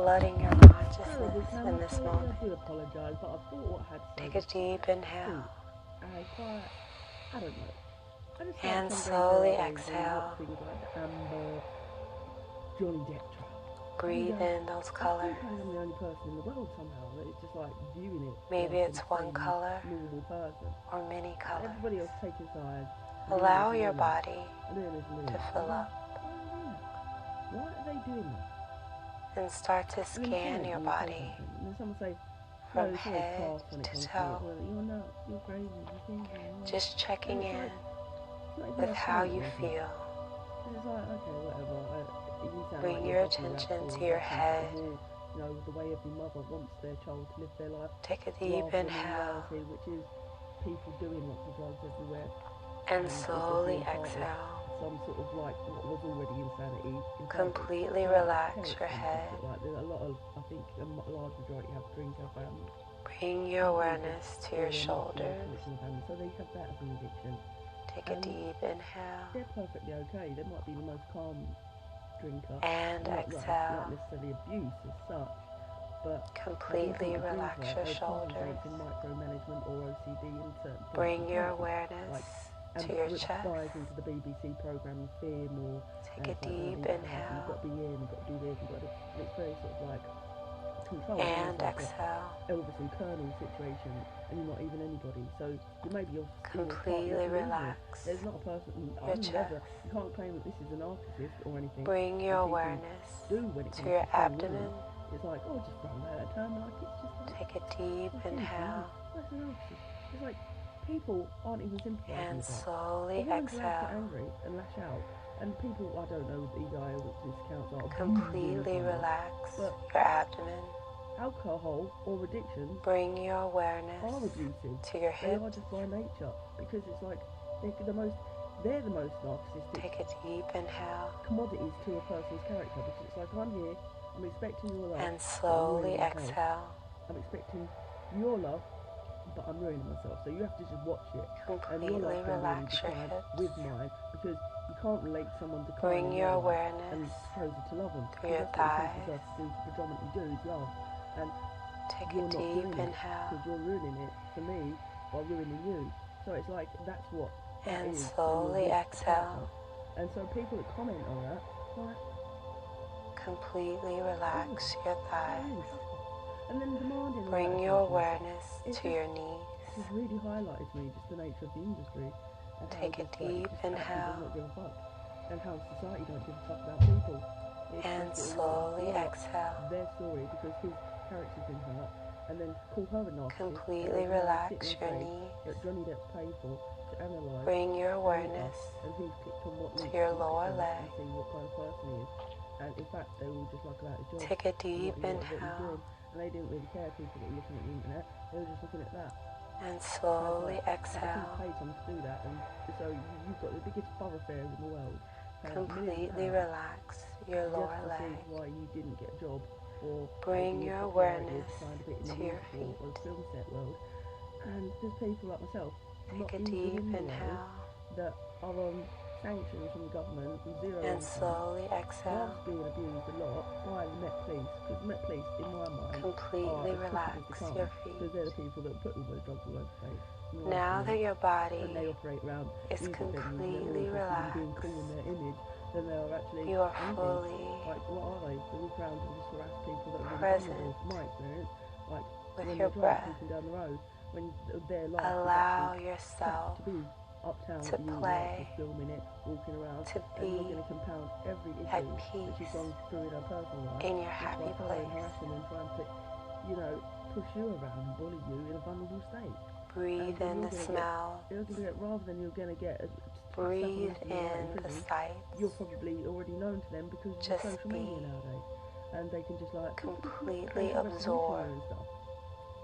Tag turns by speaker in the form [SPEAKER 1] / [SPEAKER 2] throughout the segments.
[SPEAKER 1] flooding your consciousness in this moment.
[SPEAKER 2] I do apologise, but I thought what I had to say.
[SPEAKER 1] Take a deep inhale.
[SPEAKER 2] I don't know.
[SPEAKER 1] And slowly exhale.
[SPEAKER 2] Things like the Amber Johnny Depp trial.
[SPEAKER 1] Breathe in those colors.
[SPEAKER 2] I think I'm the only person in the world somehow that is just like viewing it.
[SPEAKER 1] Maybe it's one color
[SPEAKER 2] normal person.
[SPEAKER 1] or many colors.
[SPEAKER 2] Everybody else taking sides.
[SPEAKER 1] Allow your body to fill up.
[SPEAKER 2] Why are they doing that?
[SPEAKER 1] And start to scan your body
[SPEAKER 2] And then someone say,
[SPEAKER 1] from head to toe.
[SPEAKER 2] You're crazy.
[SPEAKER 1] Just checking in with how you feel.
[SPEAKER 2] It's like, okay, whatever.
[SPEAKER 1] Bring your attention to your head.
[SPEAKER 2] You know, the way every mother wants their child to live their life.
[SPEAKER 1] Take a deep inhale.
[SPEAKER 2] Which is people doing lots of drugs everywhere.
[SPEAKER 1] And slowly exhale.
[SPEAKER 2] Some sort of like what was already insanity.
[SPEAKER 1] Completely relax your head.
[SPEAKER 2] Like there's a lot of, I think a large majority have drink alcohol.
[SPEAKER 1] Bring your awareness to your shoulders.
[SPEAKER 2] So they have that as an addiction.
[SPEAKER 1] Take a deep inhale.
[SPEAKER 2] They're perfectly okay. They might be the most calm drinker.
[SPEAKER 1] And exhale.
[SPEAKER 2] Not necessarily abuse as such, but
[SPEAKER 1] completely relax your shoulders.
[SPEAKER 2] Micromanagement or OCD in certain
[SPEAKER 1] bring your awareness to your chest.
[SPEAKER 2] Into the BBC program Fear More.
[SPEAKER 1] Take a deep inhale.
[SPEAKER 2] You've got to be in, you've got to do this, you've got to. It's very sort of like control.
[SPEAKER 1] And exhale.
[SPEAKER 2] Elvis and Colonel situation, and you're not even anybody. So you may be
[SPEAKER 1] completely relax.
[SPEAKER 2] There's not a person. You can't claim that this is a narcissist or anything.
[SPEAKER 1] Bring your awareness to your abdomen.
[SPEAKER 2] It's like, oh, just run that term. Like it's just. Like,
[SPEAKER 1] take a deep inhale.
[SPEAKER 2] That's a narcissist. It's like people aren't even sympathizing.
[SPEAKER 1] And slowly exhale.
[SPEAKER 2] Get angry and lash out. And people, I don't know, these eyewitness accounts are
[SPEAKER 1] completely relax your abdomen.
[SPEAKER 2] Alcohol or addiction
[SPEAKER 1] bring your awareness
[SPEAKER 2] are abusive
[SPEAKER 1] to your hips.
[SPEAKER 2] They are just by nature because it's like they're the most narcissistic.
[SPEAKER 1] Take a deep inhale.
[SPEAKER 2] Commodities to a person's character because it's like I'm here, I'm expecting your love.
[SPEAKER 1] And slowly exhale.
[SPEAKER 2] I'm expecting your love, but I'm ruining myself. So you have to just watch it.
[SPEAKER 1] Completely relax your hips.
[SPEAKER 2] With mine because you can't relate someone to
[SPEAKER 1] bring your awareness
[SPEAKER 2] and supposed to love them.
[SPEAKER 1] To your thighs.
[SPEAKER 2] Predominantly do is love. And
[SPEAKER 1] take a deep inhale.
[SPEAKER 2] Because you're ruining it for me by ruining you. So it's like that's what.
[SPEAKER 1] And slowly exhale.
[SPEAKER 2] And so people that comment on that, like,
[SPEAKER 1] completely relax your thighs.
[SPEAKER 2] And then demanding.
[SPEAKER 1] Bring your awareness to your knees.
[SPEAKER 2] This really highlighted to me just the nature of the industry. And
[SPEAKER 1] take a deep inhale.
[SPEAKER 2] Not give a fuck. And how society don't give a fuck about people.
[SPEAKER 1] And slowly exhale.
[SPEAKER 2] Their story because his character's been hurt, and then call her a narcissist.
[SPEAKER 1] Completely relax your knees.
[SPEAKER 2] That Johnny Depp paid for to analyse.
[SPEAKER 1] Bring your awareness to your lower leg.
[SPEAKER 2] And see what kind of person he is. And in fact, they were just like about his job.
[SPEAKER 1] Take a deep inhale.
[SPEAKER 2] And they didn't really care people that were looking at the internet. They were just looking at that.
[SPEAKER 1] And slowly exhale.
[SPEAKER 2] He paid them to do that, and so you've got the biggest thoroughfare in the world.
[SPEAKER 1] Completely relax your lower leg.
[SPEAKER 2] Why you didn't get a job, or
[SPEAKER 1] bring your awareness to your feet.
[SPEAKER 2] Or film set world. And there's people like myself.
[SPEAKER 1] Take a deep inhale.
[SPEAKER 2] That are on sanctions from the government from zero.
[SPEAKER 1] And slowly exhale.
[SPEAKER 2] Being abused a lot by the Met Police, because the Met Police, in my mind,
[SPEAKER 1] completely relax your feet.
[SPEAKER 2] Because they're the people that put all those drugs all over the place.
[SPEAKER 1] Now that your body
[SPEAKER 2] is
[SPEAKER 1] completely relaxed,
[SPEAKER 2] being cool in their image, then they are actually
[SPEAKER 1] you are fully
[SPEAKER 2] like what are they? They walk around and just harass people that are
[SPEAKER 1] present.
[SPEAKER 2] My experience, like
[SPEAKER 1] with
[SPEAKER 2] when
[SPEAKER 1] your breath.
[SPEAKER 2] Down the road, when their life
[SPEAKER 1] allow yourself
[SPEAKER 2] to be uptown,
[SPEAKER 1] to play,
[SPEAKER 2] filming it, walking around,
[SPEAKER 1] to be
[SPEAKER 2] and going to compound every issue
[SPEAKER 1] at peace
[SPEAKER 2] that she's gone through in her personal life.
[SPEAKER 1] In your happy place.
[SPEAKER 2] Harassing and trying to, push you around, bully you in a vulnerable state.
[SPEAKER 1] Breathe in the smell.
[SPEAKER 2] Rather than you're going to get.
[SPEAKER 1] Breathe in the sight.
[SPEAKER 2] You're probably already known to them because of social media nowadays, and they can just
[SPEAKER 1] completely absorb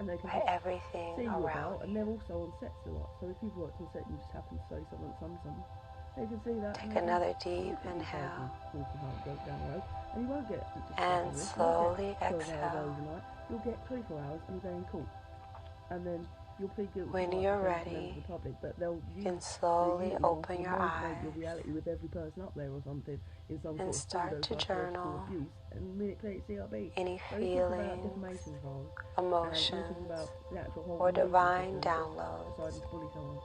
[SPEAKER 2] and they can
[SPEAKER 1] by everything
[SPEAKER 2] see
[SPEAKER 1] around
[SPEAKER 2] you. And they're also on sets a lot. So if you've worked on set and you just happen to say something, they can see that.
[SPEAKER 1] Take another deep inhale.
[SPEAKER 2] And you won't get.
[SPEAKER 1] And slowly exhale.
[SPEAKER 2] You'll get 24 hours and you're going cool. And then you'll plead guilty.
[SPEAKER 1] When
[SPEAKER 2] to
[SPEAKER 1] you're
[SPEAKER 2] like
[SPEAKER 1] ready,
[SPEAKER 2] the public, but they'll
[SPEAKER 1] you can
[SPEAKER 2] use
[SPEAKER 1] slowly
[SPEAKER 2] the
[SPEAKER 1] open your
[SPEAKER 2] eyes your
[SPEAKER 1] eyes
[SPEAKER 2] reality with every person up there or something in some
[SPEAKER 1] and
[SPEAKER 2] sort
[SPEAKER 1] start
[SPEAKER 2] of
[SPEAKER 1] to journal
[SPEAKER 2] abuse and manipulate CRB.
[SPEAKER 1] any
[SPEAKER 2] So he talks about defamation
[SPEAKER 1] feelings,
[SPEAKER 2] trials,
[SPEAKER 1] emotions,
[SPEAKER 2] and about the actual whole
[SPEAKER 1] or
[SPEAKER 2] legal
[SPEAKER 1] divine
[SPEAKER 2] system
[SPEAKER 1] downloads
[SPEAKER 2] deciding to bully someone.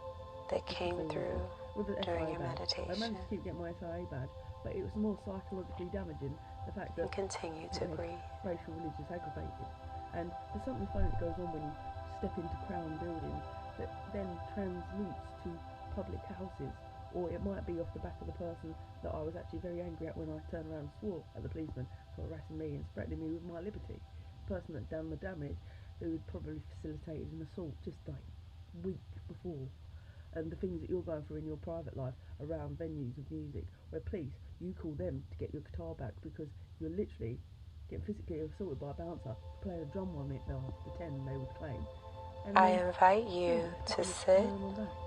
[SPEAKER 1] that came through
[SPEAKER 2] with the
[SPEAKER 1] during
[SPEAKER 2] SIA
[SPEAKER 1] your
[SPEAKER 2] badge.
[SPEAKER 1] meditation.
[SPEAKER 2] I managed to keep getting my SIA badge, but it was more psychologically damaging, the fact that
[SPEAKER 1] And continue to breathe.
[SPEAKER 2] racial religious aggravated. And there's something funny that goes on when you step into Crown buildings that then transmutes to public houses, or it might be off the back of the person that I was actually very angry at when I turned around and swore at the policeman for harassing me and threatening me with my liberty. The person that done the damage, who had probably facilitated an assault just like week before. And the things that you're going through in your private life around venues of music, where police, you call them to get your guitar back because you're literally getting physically assaulted by a bouncer playing a drum on it. They'll pretend they would claim. And
[SPEAKER 1] I invite you to sit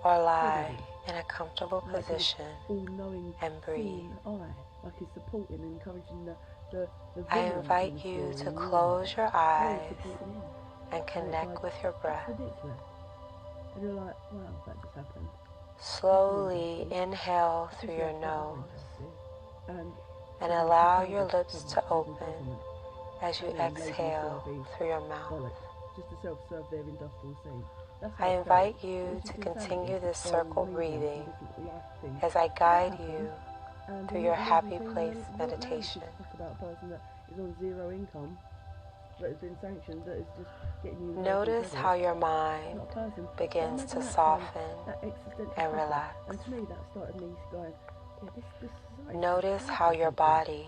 [SPEAKER 1] or lie in a comfortable position and breathe.
[SPEAKER 2] Like he's supporting and encouraging the
[SPEAKER 1] I invite you to close your eyes and connect with your breath.
[SPEAKER 2] Ridiculous. And you're like, wow, that just happened.
[SPEAKER 1] Slowly inhale through your nose and allow your lips to open as you exhale through your mouth.
[SPEAKER 2] Just to self-serve their industrial scene.
[SPEAKER 1] I invite you to continue this circle breathing as I guide you through your happy place meditation.
[SPEAKER 2] About a person that is on zero income, that has been sanctioned, that is just getting you.
[SPEAKER 1] Notice how your mind begins to soften and relax.
[SPEAKER 2] And to me, that started me going,
[SPEAKER 1] notice how your body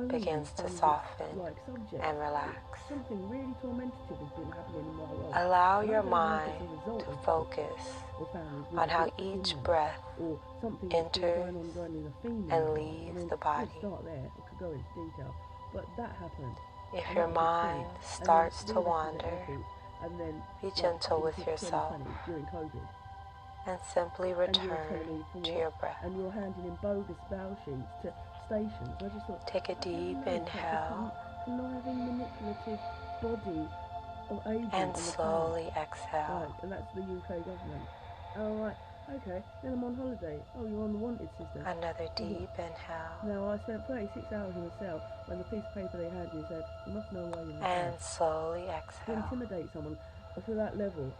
[SPEAKER 1] begins to soften and relax.
[SPEAKER 2] Something really tormentative has been happening in my world.
[SPEAKER 1] Allow your mind to focus on how each breath enters and leaves the body.
[SPEAKER 2] Start there. I could go into detail, but that happened.
[SPEAKER 1] If your mind starts to wander, be gentle with yourself and simply return to your breath.
[SPEAKER 2] And you're handing in bogus bail sheets to stations. I just thought,
[SPEAKER 1] take a deep inhale
[SPEAKER 2] manipulative body of agents
[SPEAKER 1] and slowly exhale.
[SPEAKER 2] Right, and that's the UK government. And I'm like, okay, then I'm on holiday. Oh, you're on the wanted system.
[SPEAKER 1] Another deep inhale.
[SPEAKER 2] Now, I spent 36 hours in a cell when the piece of paper they hand you said, you must know why you're in
[SPEAKER 1] and
[SPEAKER 2] jail.
[SPEAKER 1] slowly
[SPEAKER 2] To
[SPEAKER 1] exhale.
[SPEAKER 2] intimidate someone to that level,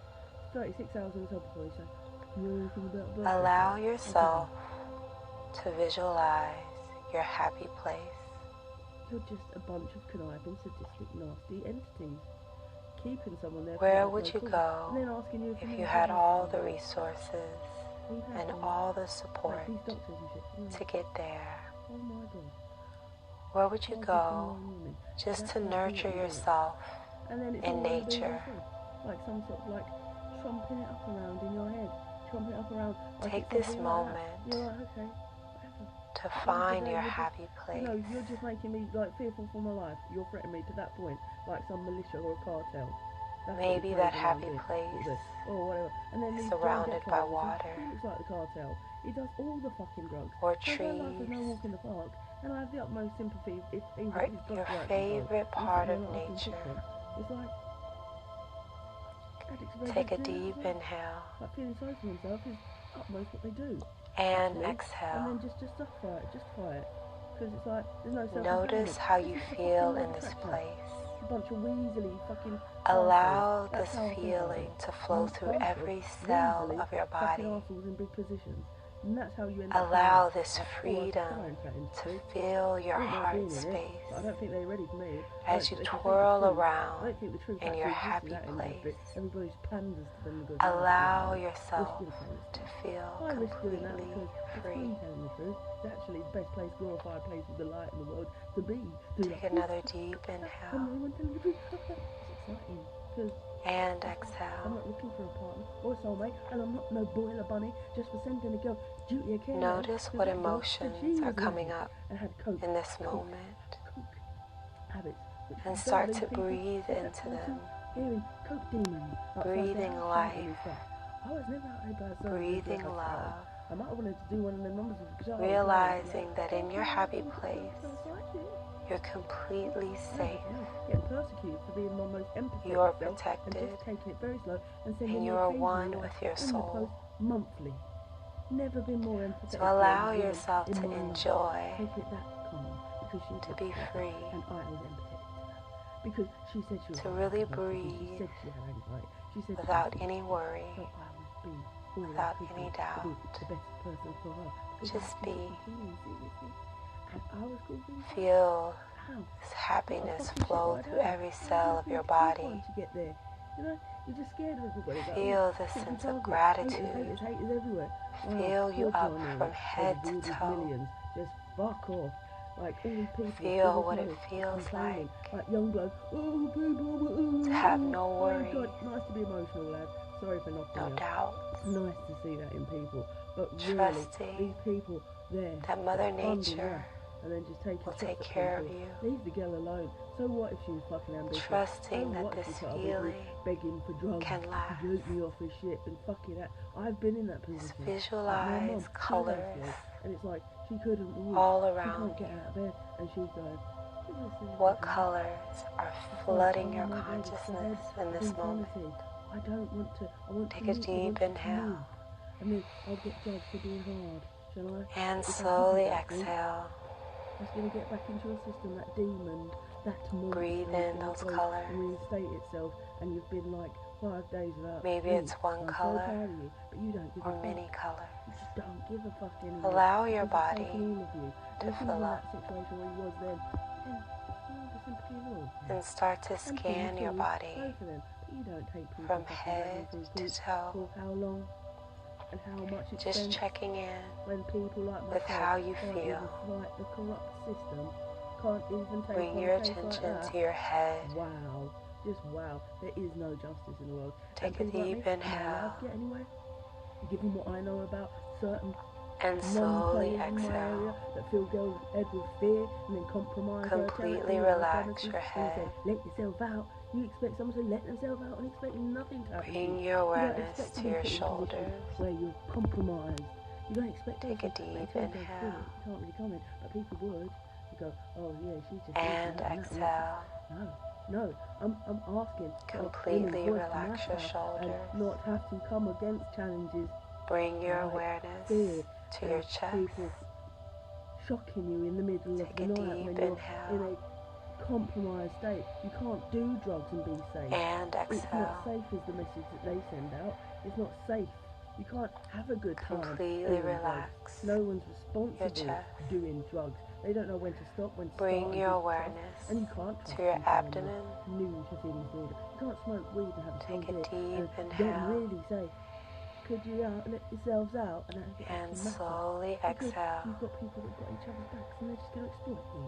[SPEAKER 2] 36 hours in a cell before you say, you know anything about birth?
[SPEAKER 1] Allow yourself to visualize your happy place.
[SPEAKER 2] You're just a bunch of conniving, sadistic, nasty entities. Keeping someone there.
[SPEAKER 1] Where would you go
[SPEAKER 2] and then asking you
[SPEAKER 1] if you had all the resources and all the support
[SPEAKER 2] like these doctors and shit.
[SPEAKER 1] to get there?
[SPEAKER 2] Oh my God.
[SPEAKER 1] Where would you go just to nurture yourself
[SPEAKER 2] and then it's
[SPEAKER 1] in nature?
[SPEAKER 2] Like some sort of like trumping it up around in your head. Trumping it up around. Like
[SPEAKER 1] take this moment
[SPEAKER 2] you're like, okay,
[SPEAKER 1] to find your happy place.
[SPEAKER 2] No, you're just making me like fearful for my life. You're threatening me to that point, like some militia or a cartel. That's
[SPEAKER 1] maybe that happy place
[SPEAKER 2] or whatever. And then
[SPEAKER 1] surrounded by water.
[SPEAKER 2] He looks like the cartel. He does all the fucking drugs.
[SPEAKER 1] Or
[SPEAKER 2] There's
[SPEAKER 1] trees.
[SPEAKER 2] no walk in the park. And I have the utmost sympathy if even
[SPEAKER 1] or your favorite part of nature.
[SPEAKER 2] It's like
[SPEAKER 1] take a deep inhale
[SPEAKER 2] like feeling sorry for himself is utmost what they do.
[SPEAKER 1] And
[SPEAKER 2] actually.
[SPEAKER 1] exhale.
[SPEAKER 2] And then just fire it. Because it's like there's no self-control.
[SPEAKER 1] Notice how you feel in this place.
[SPEAKER 2] A bunch of weaselly fucking.
[SPEAKER 1] Allow this feeling to flow through every cell of your body.
[SPEAKER 2] In big positions. And that's how you end up.
[SPEAKER 1] Allow this freedom to fill your heart space
[SPEAKER 2] I don't think they're ready for me.
[SPEAKER 1] as you twirl around in your happy place.
[SPEAKER 2] Everybody's panders to them.
[SPEAKER 1] Allow yourself to feel completely free.
[SPEAKER 2] It's actually the best place, glorified place with the light in the world to be.
[SPEAKER 1] Take another deep inhale and
[SPEAKER 2] I'm
[SPEAKER 1] exhale.
[SPEAKER 2] not looking for a partner or a soulmate, and I'm not no boiler bunny just for sending a girl duty of care.
[SPEAKER 1] Notice what emotions are coming up
[SPEAKER 2] and had coke,
[SPEAKER 1] in this moment
[SPEAKER 2] habits,
[SPEAKER 1] and start to breathe into them.
[SPEAKER 2] Hearing coke demon,
[SPEAKER 1] Breathing life.
[SPEAKER 2] I was never out there by
[SPEAKER 1] Breathing love.
[SPEAKER 2] I might have wanted to do one of the numbers with guitar.
[SPEAKER 1] Realizing that in your happy place, you're completely safe.
[SPEAKER 2] Getting persecuted for being my most empathy
[SPEAKER 1] You are
[SPEAKER 2] yourself
[SPEAKER 1] protected,
[SPEAKER 2] and just taking it very slow and sending
[SPEAKER 1] and you
[SPEAKER 2] me
[SPEAKER 1] are
[SPEAKER 2] occasionally
[SPEAKER 1] one
[SPEAKER 2] letter
[SPEAKER 1] with your
[SPEAKER 2] in the post
[SPEAKER 1] soul.
[SPEAKER 2] monthly. Never been more empathetic
[SPEAKER 1] So allow
[SPEAKER 2] to a woman
[SPEAKER 1] yourself
[SPEAKER 2] in
[SPEAKER 1] to
[SPEAKER 2] my life.
[SPEAKER 1] enjoy,
[SPEAKER 2] Take it that calm because she
[SPEAKER 1] to be free,
[SPEAKER 2] and I was empathetic to her because she said she was
[SPEAKER 1] to really
[SPEAKER 2] anxiety. She
[SPEAKER 1] breathe
[SPEAKER 2] said she had anxiety. She said
[SPEAKER 1] without
[SPEAKER 2] she was
[SPEAKER 1] any worry,
[SPEAKER 2] so I would be all
[SPEAKER 1] without
[SPEAKER 2] I could
[SPEAKER 1] any
[SPEAKER 2] be to
[SPEAKER 1] doubt.
[SPEAKER 2] be the best person for her. Because
[SPEAKER 1] Just
[SPEAKER 2] I was
[SPEAKER 1] be.
[SPEAKER 2] feeling seriously. And I was causing
[SPEAKER 1] Feel
[SPEAKER 2] how?
[SPEAKER 1] this happiness
[SPEAKER 2] Fucking
[SPEAKER 1] flow
[SPEAKER 2] shit
[SPEAKER 1] through
[SPEAKER 2] right
[SPEAKER 1] every
[SPEAKER 2] there.
[SPEAKER 1] cell of your body.
[SPEAKER 2] Once you get there, you know, you're just scared of everybody. Like,
[SPEAKER 1] Feel this
[SPEAKER 2] pick your
[SPEAKER 1] sense of
[SPEAKER 2] target.
[SPEAKER 1] gratitude.
[SPEAKER 2] Haters everywhere. Wow,
[SPEAKER 1] Fill you up
[SPEAKER 2] Georgia
[SPEAKER 1] from head
[SPEAKER 2] over
[SPEAKER 1] to
[SPEAKER 2] these
[SPEAKER 1] toe.
[SPEAKER 2] millions. Just fuck off. Like all these people,
[SPEAKER 1] Feel what it
[SPEAKER 2] business
[SPEAKER 1] feels
[SPEAKER 2] complaining,
[SPEAKER 1] like
[SPEAKER 2] young bloke. Oh, people,
[SPEAKER 1] to have no
[SPEAKER 2] oh
[SPEAKER 1] worry,
[SPEAKER 2] God, nice to be emotional, lad. Sorry for knocking
[SPEAKER 1] no
[SPEAKER 2] you.
[SPEAKER 1] doubt,
[SPEAKER 2] Nice to see that in people, but really,
[SPEAKER 1] trusting
[SPEAKER 2] these people there
[SPEAKER 1] that Mother
[SPEAKER 2] funding
[SPEAKER 1] Nature
[SPEAKER 2] and then just taking
[SPEAKER 1] will
[SPEAKER 2] shots
[SPEAKER 1] take
[SPEAKER 2] at
[SPEAKER 1] care of
[SPEAKER 2] people.
[SPEAKER 1] you,
[SPEAKER 2] Leave the girl alone. So what if she's fucking ambitious?
[SPEAKER 1] trusting
[SPEAKER 2] So
[SPEAKER 1] that
[SPEAKER 2] what if
[SPEAKER 1] this
[SPEAKER 2] she put up with me
[SPEAKER 1] feeling
[SPEAKER 2] begging for drugs
[SPEAKER 1] can
[SPEAKER 2] to
[SPEAKER 1] last.
[SPEAKER 2] jerk me off his shit and fuck it out. I've been in that
[SPEAKER 1] Just
[SPEAKER 2] position.
[SPEAKER 1] visualize
[SPEAKER 2] my mum,
[SPEAKER 1] colors
[SPEAKER 2] and it's like she couldn't move.
[SPEAKER 1] all
[SPEAKER 2] She
[SPEAKER 1] around
[SPEAKER 2] can't get
[SPEAKER 1] you.
[SPEAKER 2] out of bed, and she's going.
[SPEAKER 1] What colors are flooding your
[SPEAKER 2] my God,
[SPEAKER 1] consciousness in this moment?
[SPEAKER 2] I don't want to. I want
[SPEAKER 1] Take
[SPEAKER 2] to
[SPEAKER 1] a
[SPEAKER 2] move.
[SPEAKER 1] deep inhale.
[SPEAKER 2] And then I'll get judged for being hard, shall I?
[SPEAKER 1] And
[SPEAKER 2] If I
[SPEAKER 1] slowly
[SPEAKER 2] didn't,
[SPEAKER 1] exhale.
[SPEAKER 2] that's going to get back into your system, that demon, that monster.
[SPEAKER 1] Breathe in those colors.
[SPEAKER 2] Reinstate itself, and you've been like 5 days without
[SPEAKER 1] Maybe
[SPEAKER 2] me.
[SPEAKER 1] it's one
[SPEAKER 2] I'm
[SPEAKER 1] color
[SPEAKER 2] so proud of you, but you don't give
[SPEAKER 1] or
[SPEAKER 2] a fuck.
[SPEAKER 1] many colors.
[SPEAKER 2] You just don't give a fuck anymore.
[SPEAKER 1] Allow your
[SPEAKER 2] because it's
[SPEAKER 1] body
[SPEAKER 2] taken all of you.
[SPEAKER 1] to
[SPEAKER 2] And if you
[SPEAKER 1] fill
[SPEAKER 2] was in
[SPEAKER 1] up
[SPEAKER 2] that situation where you was then the sympathy of all.
[SPEAKER 1] and start to
[SPEAKER 2] And
[SPEAKER 1] scan your body
[SPEAKER 2] both of them. But you don't take people
[SPEAKER 1] from
[SPEAKER 2] fucking
[SPEAKER 1] head
[SPEAKER 2] dragging
[SPEAKER 1] to
[SPEAKER 2] through
[SPEAKER 1] toe.
[SPEAKER 2] for how long and how much expense.
[SPEAKER 1] Just checking in
[SPEAKER 2] when people like
[SPEAKER 1] with
[SPEAKER 2] myself
[SPEAKER 1] how you
[SPEAKER 2] can't
[SPEAKER 1] feel.
[SPEAKER 2] even fight the corrupt system, can't even take
[SPEAKER 1] Bring
[SPEAKER 2] on
[SPEAKER 1] your
[SPEAKER 2] a case
[SPEAKER 1] attention
[SPEAKER 2] like that.
[SPEAKER 1] to your head.
[SPEAKER 2] Wow, just wow. There is no justice in the world.
[SPEAKER 1] Take
[SPEAKER 2] and
[SPEAKER 1] a
[SPEAKER 2] people
[SPEAKER 1] deep
[SPEAKER 2] like me, am I
[SPEAKER 1] inhale.
[SPEAKER 2] allowed to get anywhere? Given what I know about certain
[SPEAKER 1] And slowly
[SPEAKER 2] non-players in my area
[SPEAKER 1] exhale.
[SPEAKER 2] that fill girls' head with fear and then compromise
[SPEAKER 1] Completely
[SPEAKER 2] her
[SPEAKER 1] relax your head.
[SPEAKER 2] Let yourself out. You expect someone to let themselves out and expect nothing to happen.
[SPEAKER 1] Bring
[SPEAKER 2] to you.
[SPEAKER 1] your
[SPEAKER 2] You don't
[SPEAKER 1] awareness
[SPEAKER 2] expect
[SPEAKER 1] to
[SPEAKER 2] be
[SPEAKER 1] your
[SPEAKER 2] put in positions
[SPEAKER 1] shoulders.
[SPEAKER 2] where you're compromised. You don't expect
[SPEAKER 1] Take a
[SPEAKER 2] those things.
[SPEAKER 1] deep
[SPEAKER 2] But until you go through
[SPEAKER 1] inhale.
[SPEAKER 2] it, you can't really comment, but people would. You go, oh yeah, she's just
[SPEAKER 1] And
[SPEAKER 2] that
[SPEAKER 1] exhale.
[SPEAKER 2] No, I'm asking
[SPEAKER 1] Completely
[SPEAKER 2] for women's voice
[SPEAKER 1] relax
[SPEAKER 2] to
[SPEAKER 1] your
[SPEAKER 2] matter
[SPEAKER 1] shoulders.
[SPEAKER 2] and not have to come against challenges.
[SPEAKER 1] Bring your
[SPEAKER 2] Like
[SPEAKER 1] awareness
[SPEAKER 2] fear
[SPEAKER 1] to your chest.
[SPEAKER 2] People shocking you in the middle
[SPEAKER 1] Take
[SPEAKER 2] of the
[SPEAKER 1] a
[SPEAKER 2] night
[SPEAKER 1] deep
[SPEAKER 2] when you're
[SPEAKER 1] inhale.
[SPEAKER 2] in a compromised state. You can't do drugs and be safe.
[SPEAKER 1] And
[SPEAKER 2] It's not
[SPEAKER 1] exhale.
[SPEAKER 2] safe is the message that they send out. It's not safe. You can't have a good time
[SPEAKER 1] Completely
[SPEAKER 2] doing
[SPEAKER 1] relax
[SPEAKER 2] drugs. No one's responsible
[SPEAKER 1] chest.
[SPEAKER 2] doing drugs. They don't know when to stop, when to
[SPEAKER 1] Bring
[SPEAKER 2] start.
[SPEAKER 1] your
[SPEAKER 2] and
[SPEAKER 1] awareness
[SPEAKER 2] and you can't trust
[SPEAKER 1] to your
[SPEAKER 2] people when
[SPEAKER 1] abdomen.
[SPEAKER 2] you're new to things. You can't smoke weed and have a
[SPEAKER 1] Take a
[SPEAKER 2] strong beer
[SPEAKER 1] deep
[SPEAKER 2] and
[SPEAKER 1] inhale.
[SPEAKER 2] then really say, could you let yourselves out and that
[SPEAKER 1] And
[SPEAKER 2] actually matter.
[SPEAKER 1] slowly
[SPEAKER 2] Because
[SPEAKER 1] exhale.
[SPEAKER 2] you've got people that've got each other's backs and they're just going to exploit you,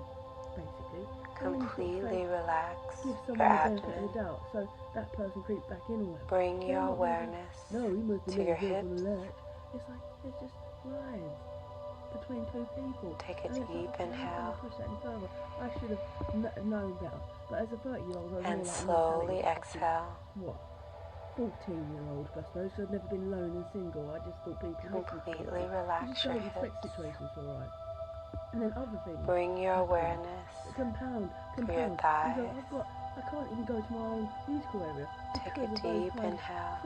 [SPEAKER 2] basically.
[SPEAKER 1] Completely relax
[SPEAKER 2] Give
[SPEAKER 1] your
[SPEAKER 2] someone the benefit of
[SPEAKER 1] abdomen.
[SPEAKER 2] the doubt, so that person creeps back in or whatever.
[SPEAKER 1] Bring
[SPEAKER 2] They're
[SPEAKER 1] your
[SPEAKER 2] not really-
[SPEAKER 1] awareness
[SPEAKER 2] No, he must have
[SPEAKER 1] to your
[SPEAKER 2] been on
[SPEAKER 1] hips.
[SPEAKER 2] the lurch. It's like there's just lines between two people.
[SPEAKER 1] Take a
[SPEAKER 2] And it's
[SPEAKER 1] deep
[SPEAKER 2] like, I'm not
[SPEAKER 1] inhale.
[SPEAKER 2] gonna push that any further. I should have known better. But as a 30-year-old, I was
[SPEAKER 1] And
[SPEAKER 2] more like
[SPEAKER 1] slowly
[SPEAKER 2] a
[SPEAKER 1] exhale.
[SPEAKER 2] what? 14-year-old, I suppose. So I've never been alone and single. I just thought people
[SPEAKER 1] Completely
[SPEAKER 2] you
[SPEAKER 1] relax
[SPEAKER 2] just
[SPEAKER 1] your
[SPEAKER 2] don't expect
[SPEAKER 1] hips.
[SPEAKER 2] situations to alright. And then other things.
[SPEAKER 1] Bring your
[SPEAKER 2] happen.
[SPEAKER 1] awareness
[SPEAKER 2] Compound.
[SPEAKER 1] to your
[SPEAKER 2] You go,
[SPEAKER 1] thighs.
[SPEAKER 2] I can't even go to my own musical area
[SPEAKER 1] Take a
[SPEAKER 2] because of those
[SPEAKER 1] deep
[SPEAKER 2] kind of
[SPEAKER 1] inhale.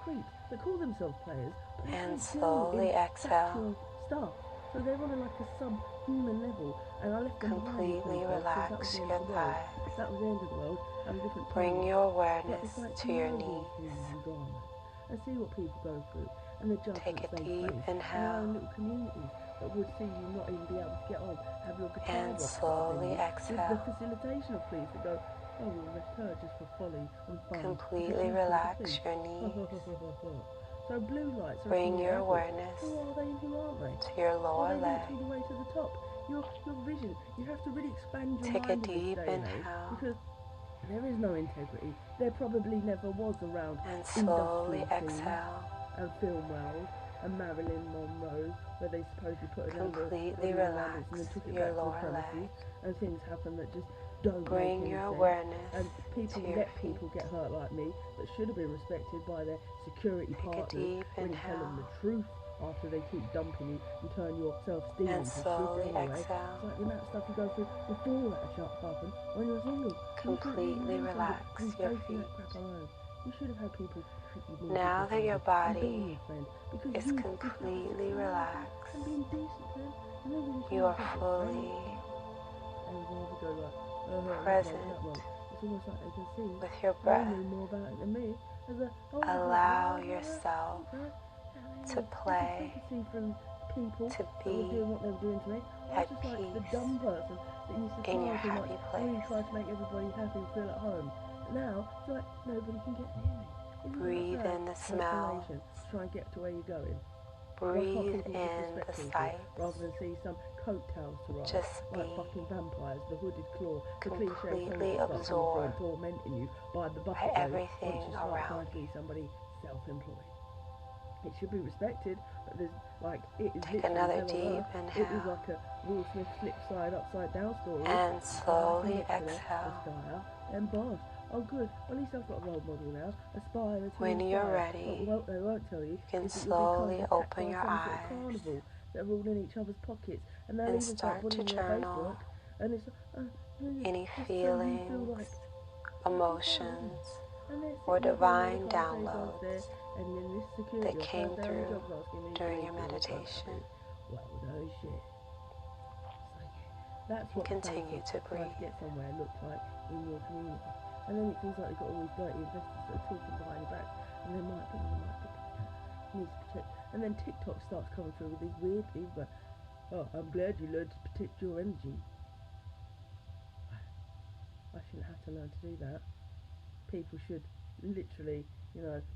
[SPEAKER 2] creeps that call themselves players, but they
[SPEAKER 1] And
[SPEAKER 2] don't
[SPEAKER 1] slowly
[SPEAKER 2] deal in
[SPEAKER 1] exhale.
[SPEAKER 2] factual stuff. So they're on like a subhuman level, and I left them behind
[SPEAKER 1] Completely
[SPEAKER 2] because
[SPEAKER 1] relax
[SPEAKER 2] that was the end
[SPEAKER 1] your
[SPEAKER 2] of the world.
[SPEAKER 1] thighs.
[SPEAKER 2] That was the end of the world. At a different time.
[SPEAKER 1] Bring your
[SPEAKER 2] But
[SPEAKER 1] awareness
[SPEAKER 2] it's like,
[SPEAKER 1] to your
[SPEAKER 2] know these
[SPEAKER 1] knees.
[SPEAKER 2] things and go on and see what people go through and the judgments
[SPEAKER 1] Take a
[SPEAKER 2] they
[SPEAKER 1] deep
[SPEAKER 2] face. And
[SPEAKER 1] inhale.
[SPEAKER 2] our own little communities that would see you not even be able to get on, have your guitar
[SPEAKER 1] And
[SPEAKER 2] rock
[SPEAKER 1] slowly
[SPEAKER 2] with
[SPEAKER 1] exhale.
[SPEAKER 2] the facilitation of police that go, oh, we'll arrest her just for folly and fun.
[SPEAKER 1] Completely relax your knees.
[SPEAKER 2] So blue lights are
[SPEAKER 1] Bring
[SPEAKER 2] small
[SPEAKER 1] your
[SPEAKER 2] apples.
[SPEAKER 1] awareness
[SPEAKER 2] Who are they and who aren't they?
[SPEAKER 1] to your lower
[SPEAKER 2] Are they
[SPEAKER 1] leg.
[SPEAKER 2] linked all the way to the top? Your vision. You have to really expand your
[SPEAKER 1] Take a
[SPEAKER 2] mind in this
[SPEAKER 1] deep
[SPEAKER 2] day and age,
[SPEAKER 1] inhale.
[SPEAKER 2] because there is no integrity. There probably never was around
[SPEAKER 1] And slowly
[SPEAKER 2] industrial scenes
[SPEAKER 1] exhale.
[SPEAKER 2] and film wells and Marilyn Monroe, where they supposedly put her under
[SPEAKER 1] Completely
[SPEAKER 2] the
[SPEAKER 1] relax
[SPEAKER 2] and then took it
[SPEAKER 1] your
[SPEAKER 2] back to the
[SPEAKER 1] lower
[SPEAKER 2] premises,
[SPEAKER 1] leg.
[SPEAKER 2] and things happen that just don't
[SPEAKER 1] Bring
[SPEAKER 2] make any
[SPEAKER 1] your
[SPEAKER 2] sense.
[SPEAKER 1] awareness
[SPEAKER 2] And people
[SPEAKER 1] to your
[SPEAKER 2] let
[SPEAKER 1] feet.
[SPEAKER 2] people get hurt like me that should have been respected by their security
[SPEAKER 1] Take a
[SPEAKER 2] partners
[SPEAKER 1] deep
[SPEAKER 2] when you tell them
[SPEAKER 1] inhale.
[SPEAKER 2] the truth after they keep dumping you, you turn your self-esteem
[SPEAKER 1] And
[SPEAKER 2] into shit
[SPEAKER 1] slowly
[SPEAKER 2] anyway.
[SPEAKER 1] exhale.
[SPEAKER 2] It's like the amount of stuff you go through before that shit happened when you're single.
[SPEAKER 1] Completely relax your feet.
[SPEAKER 2] That crap alone. You should have had people treat you more
[SPEAKER 1] Now that your body
[SPEAKER 2] because
[SPEAKER 1] is completely relaxed,
[SPEAKER 2] and being decent to them. And then when
[SPEAKER 1] you are fully present
[SPEAKER 2] it's almost like they can see
[SPEAKER 1] with your
[SPEAKER 2] they
[SPEAKER 1] breath.
[SPEAKER 2] know more about it than me.
[SPEAKER 1] Allow yourself to play, to be
[SPEAKER 2] doing what they were doing to me.
[SPEAKER 1] at
[SPEAKER 2] Just like the
[SPEAKER 1] peace
[SPEAKER 2] dumb person that used to
[SPEAKER 1] in your
[SPEAKER 2] try
[SPEAKER 1] happy
[SPEAKER 2] really
[SPEAKER 1] place.
[SPEAKER 2] try to make everybody happy and feel at home. Now it's like nobody can get near me.
[SPEAKER 1] Breathe in the smell.
[SPEAKER 2] Try and get to where you're going.
[SPEAKER 1] Breathe in the sight.
[SPEAKER 2] Rather than see some coattails to ride,
[SPEAKER 1] Just
[SPEAKER 2] like
[SPEAKER 1] be
[SPEAKER 2] fucking vampires, the hooded claw, the
[SPEAKER 1] completely
[SPEAKER 2] cliche
[SPEAKER 1] absorbed
[SPEAKER 2] tormenting you by the
[SPEAKER 1] by
[SPEAKER 2] bucket
[SPEAKER 1] everything
[SPEAKER 2] once you start
[SPEAKER 1] around
[SPEAKER 2] trying to be somebody self-employed. It should be respected, but there's like it is.
[SPEAKER 1] Take another deep inhale.
[SPEAKER 2] It is like a Will Smith flip side upside down story.
[SPEAKER 1] And slowly exhale.
[SPEAKER 2] And boss. Oh good, at least I've got a role model now. Aspire to
[SPEAKER 1] When
[SPEAKER 2] inspire.
[SPEAKER 1] you're ready,
[SPEAKER 2] But what they won't tell you,
[SPEAKER 1] you can
[SPEAKER 2] is that
[SPEAKER 1] slowly
[SPEAKER 2] you'll be
[SPEAKER 1] open your
[SPEAKER 2] some
[SPEAKER 1] eyes
[SPEAKER 2] sort of carnival that are all in each other's pockets, and they'll
[SPEAKER 1] and
[SPEAKER 2] even start
[SPEAKER 1] start to
[SPEAKER 2] putting your
[SPEAKER 1] journal
[SPEAKER 2] Facebook, and it's
[SPEAKER 1] any
[SPEAKER 2] so you
[SPEAKER 1] feelings,
[SPEAKER 2] feel like
[SPEAKER 1] emotions,
[SPEAKER 2] and
[SPEAKER 1] or
[SPEAKER 2] they're
[SPEAKER 1] divine
[SPEAKER 2] sitting there,
[SPEAKER 1] downloads
[SPEAKER 2] and then this security
[SPEAKER 1] that
[SPEAKER 2] guard
[SPEAKER 1] came
[SPEAKER 2] comes down the
[SPEAKER 1] through
[SPEAKER 2] jobs asking me
[SPEAKER 1] during
[SPEAKER 2] to
[SPEAKER 1] your
[SPEAKER 2] do what
[SPEAKER 1] meditation.
[SPEAKER 2] Well, no shit. So yeah, that's
[SPEAKER 1] And
[SPEAKER 2] what
[SPEAKER 1] continue to
[SPEAKER 2] trying
[SPEAKER 1] breathe.
[SPEAKER 2] to get somewhere looks like in your community. And then it feels like you've got all these dirty investors that are talking behind your back, and there might be needs to protect. And then TikTok starts coming through with these weird things like, oh, I'm glad you learned to protect your energy. I shouldn't have to learn to do that. People should literally,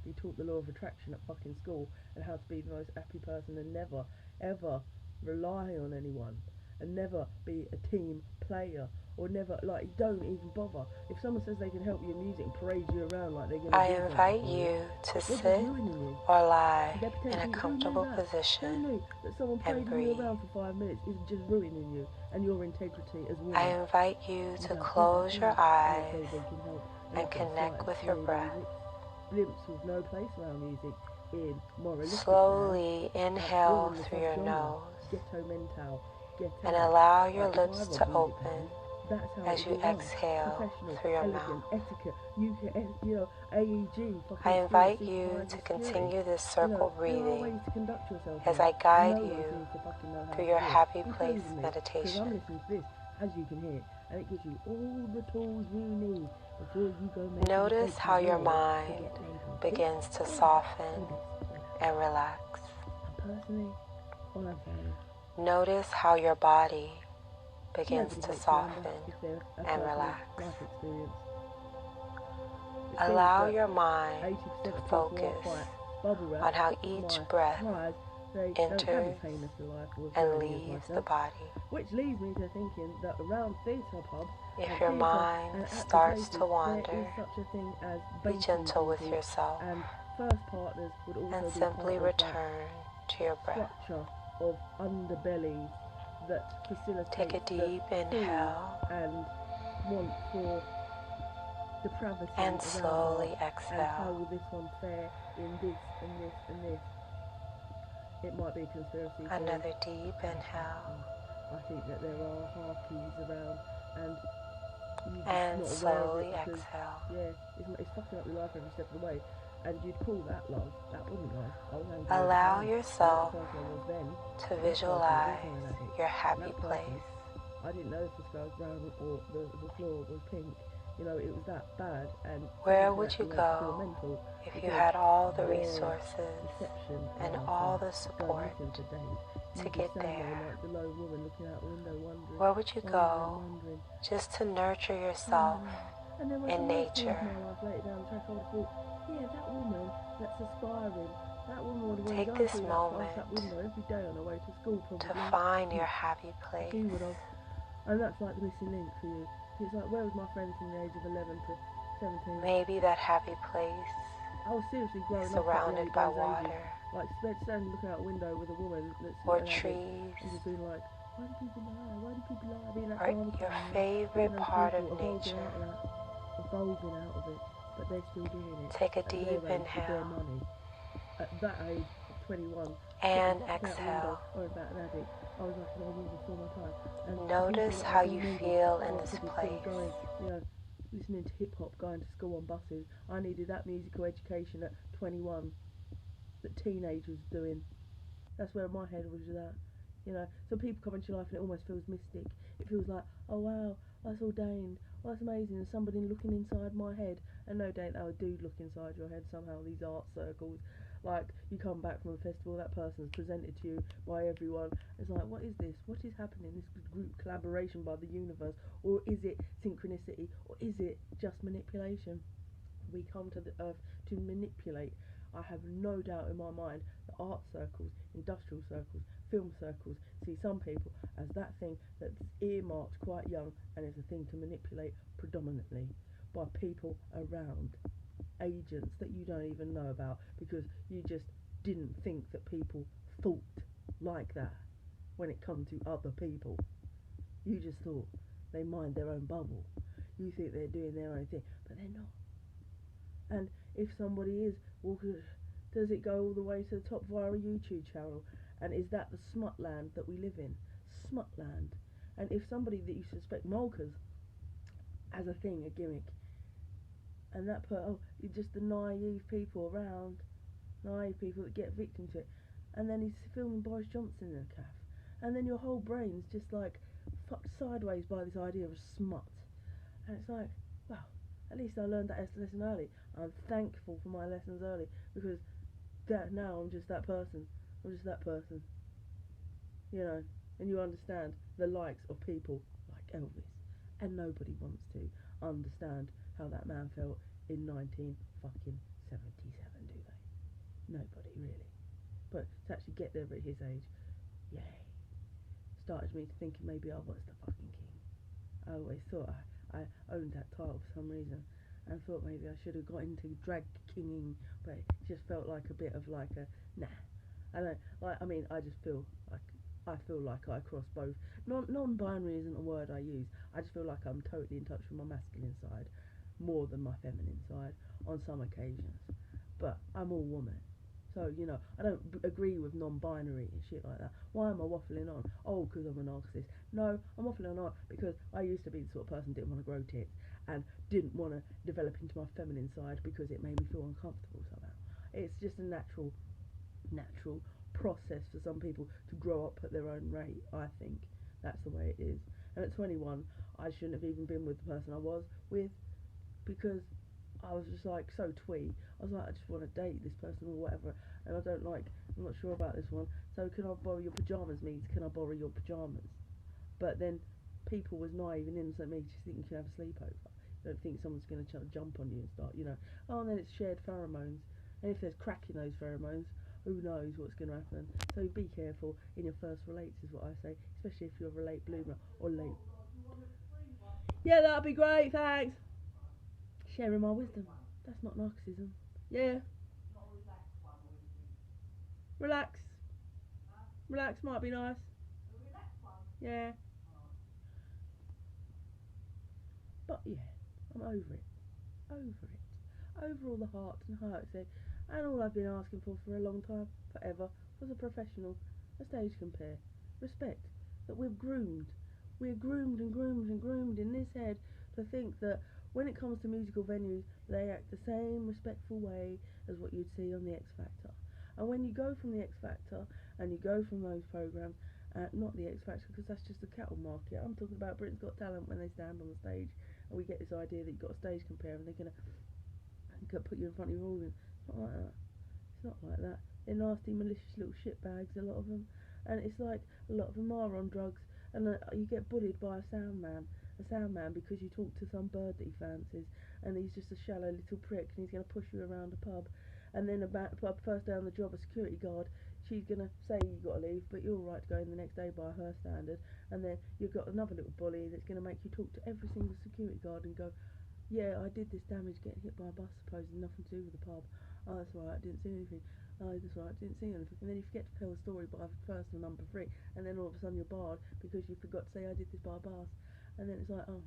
[SPEAKER 2] be taught the law of attraction at fucking school and how to be the most happy person and never, ever rely on anyone and never be a team player or never, don't even bother. If someone says they can help you in music and parade you around like they're going to
[SPEAKER 1] I invite you to sit or lie in a comfortable position and breathe.
[SPEAKER 2] Around for 5 minutes is just ruining you and your integrity as well.
[SPEAKER 1] I invite you to close your eyes and connect with your breath.
[SPEAKER 2] Glimpse with no place around music in moralistic.
[SPEAKER 1] Slowly inhale through your nose and allow your lips to open as you exhale through your mouth. I invite you to continue this circle breathing as I guide you through your happy place meditation.
[SPEAKER 2] As you can hear, and it gives you all the tools you need before you go make
[SPEAKER 1] Notice how your mind begins to soften and relax.
[SPEAKER 2] Personally, all I'm saying,
[SPEAKER 1] notice how your body begins to soften and relax. Allow your mind to focus on how each breath enters and leaves the body.
[SPEAKER 2] Which leads me to thinking that around theatre pubs,
[SPEAKER 1] if your mind starts to wander, be gentle with yourself and simply return to your breath.
[SPEAKER 2] Of underbelly that facilitates.
[SPEAKER 1] Take a deep inhale
[SPEAKER 2] and want for depravity
[SPEAKER 1] and slowly exhale.
[SPEAKER 2] And how will this one fare in this and this and this? It might be a conspiracy.
[SPEAKER 1] Another deep inhale.
[SPEAKER 2] I think that there are half-keys around
[SPEAKER 1] and slowly exhale.
[SPEAKER 2] Yeah, it's fucking up your life every step of the way. And you'd call that love. That wasn't love.
[SPEAKER 1] Allow yourself to visualize your happy place.
[SPEAKER 2] I didn't know if the sky was brown or the floor was pink. It was that bad. And
[SPEAKER 1] where would you go if you had all the resources and all the support to get there? Where would you go just to nurture yourself in nature?
[SPEAKER 2] Yeah, that woman that's aspiring, that woman would
[SPEAKER 1] take this moment
[SPEAKER 2] every day on her way to school,
[SPEAKER 1] to find your happy place.
[SPEAKER 2] And that's like the missing link for you. It's like, where was my friend from the age of 11 to 17?
[SPEAKER 1] Maybe that happy place
[SPEAKER 2] I was seriously growing
[SPEAKER 1] surrounded
[SPEAKER 2] up
[SPEAKER 1] by water,
[SPEAKER 2] like standing looking out a window with a woman that's
[SPEAKER 1] or trees,
[SPEAKER 2] and just being like, why do people lie? Why do people lie?
[SPEAKER 1] Or your favorite part of nature.
[SPEAKER 2] Evolving out of it. But they're still doing it.
[SPEAKER 1] Take a deep inhale.
[SPEAKER 2] At that age, 21,
[SPEAKER 1] and
[SPEAKER 2] out the window
[SPEAKER 1] exhale.
[SPEAKER 2] or about an addict. I was like, I will before my time. And
[SPEAKER 1] Notice how you feel in this place.
[SPEAKER 2] Going, listening to hip hop, going to school on buses. I needed that musical education at 21 that teenagers doing. That's where my head was at. So people come into your life and it almost feels mystic. It feels like, oh wow, that's ordained. Oh, that's amazing. And somebody looking inside my head. And no doubt a dude look inside your head somehow. These art circles, like you come back from a festival, that person's presented to you by everyone. It's like, what is this? What is happening? This group collaboration by the universe, or is it synchronicity, or is it just manipulation? We come to the earth to manipulate. I have no doubt in my mind that art circles, industrial circles, film circles see some people as that thing that's earmarked quite young and is a thing to manipulate predominantly by people around, agents that you don't even know about because you just didn't think that people thought like that when it comes to other people. You just thought they mind their own bubble. You think they're doing their own thing, but they're not. And if somebody is, well, does it go all the way to the top via a YouTube channel? And is that the smut land that we live in? Smut land. And if somebody that you suspect mulkers as a thing, a gimmick, and that you're just the naive people around, naive people that get victim to it, and then he's filming Boris Johnson in a calf, and then your whole brain's just like fucked sideways by this idea of smut, and it's like, wow, at least I learned that lesson early. I'm thankful for my lessons early because that now I'm just that person. I'm just that person, and you understand the likes of people like Elvis, and nobody wants to understand how that man felt in 1977, do they? Nobody really. But to actually get there at his age, yay, started me thinking maybe I was the fucking king. I always thought I owned that title for some reason, and thought maybe I should have got into drag kinging, but it just felt like a bit of like a nah. I just feel like I cross both. Non-binary isn't a word I use. I just feel like I'm totally in touch with my masculine side more than my feminine side on some occasions. But I'm all woman. So, I don't agree with non-binary and shit like that. Why am I waffling on? Oh, because I'm a narcissist. No, I'm waffling on because I used to be the sort of person who didn't want to grow tits and didn't want to develop into my feminine side because it made me feel uncomfortable somehow. It's just a natural process for some people to grow up at their own rate. I think that's the way it is. And at 21, I shouldn't have even been with the person I was with because I was just like so twee. I was like, I just want to date this person or whatever, and I'm not sure about this one. So can I borrow your pajamas? Means can I borrow your pajamas? But then people was naive and innocent me just think you can have a sleepover. You don't think someone's going to jump on you and start, oh, and then it's shared pheromones. And if there's crack in those pheromones, who knows what's going to happen. So be careful in your first relates is what I say, especially if you're a late bloomer or late. Yeah, that'd be great, thanks. Sharing my wisdom. That's not narcissism. Yeah. Relax. Relax might be nice. Yeah. But yeah, I'm over it. Over it. Over all the hearts and heartache. And all I've been asking for a long time, forever, was a professional, a stage compare, respect. That we're groomed. We're groomed and groomed and groomed in this head to think that when it comes to musical venues, they act the same respectful way as what you'd see on the X Factor. And when you go from the X Factor and you go from those programs, not the X Factor because that's just a cattle market. I'm talking about Britain's Got Talent when they stand on the stage and we get this idea that you've got a stage compare and they're going to put you in front of your audience. It's not like that. It's not like that. They're nasty, malicious little shitbags, a lot of them. And it's like a lot of them are on drugs and you get bullied by a sound man because you talk to some bird that he fancies and he's just a shallow little prick and he's going to push you around a pub and then about first day on the job a security guard, she's going to say you got to leave but you're alright to go in the next day by her standard, and then you've got another little bully that's going to make you talk to every single security guard and go, yeah, I did this damage getting hit by a bus supposedly nothing to do with the pub. Oh, that's right, I didn't see anything. Oh, that's right, I didn't see anything. And then you forget to tell the story by person number 3, and then all of a sudden you're barred because you forgot to say I did this by a bus. And then it's like, oh,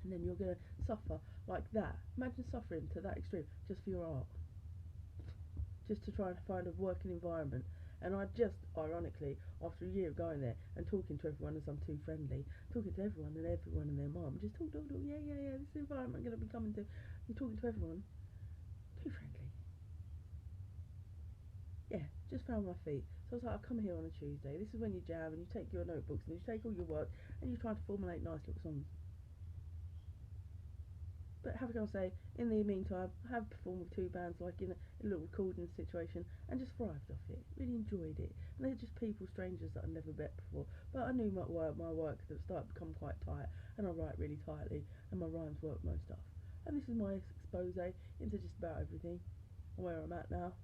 [SPEAKER 2] and then you're going to suffer like that. Imagine suffering to that extreme just for your art. Just to try and find a working environment And I just, ironically, after a year of going there and talking to everyone as I'm too friendly, talking to everyone and their mum, just talk, yeah, this is the environment I'm going to be coming to. You're talking to everyone, too friendly. Yeah, just found my feet. So I was like, I'll come here on a Tuesday. This is when you jam and you take your notebooks and you take all your work and you try to formulate nice little songs. But have I say, in the meantime, I have performed with two bands, like in a little recording situation, and just thrived off it. Really enjoyed it. And they're just people, strangers that I've never met before. But I knew my work that started to become quite tight, and I write really tightly, and my rhymes work most stuff. And this is my expose into just about everything, and where I'm at now.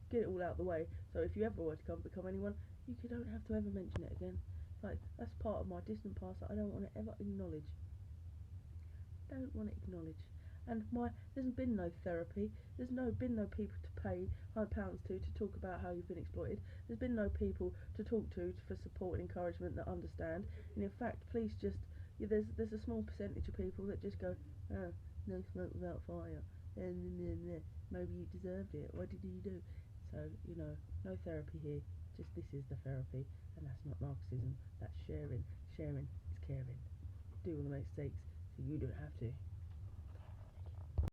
[SPEAKER 2] Get it all out of the way, so if you ever were to become anyone, you don't have to ever mention it again. Like, that's part of my distant past that I don't want to ever acknowledge. Don't want to acknowledge. And there's been no therapy. Been no people to pay £100 to talk about how you've been exploited. There's been no people to talk to for support and encouragement that understand. And in fact, please just there's a small percentage of people that just go, oh, no smoke without fire. Maybe you deserved it. What did you do? So no therapy here. Just this is the therapy, and that's not narcissism. That's sharing. Sharing is caring. Do all the mistakes so you don't have to.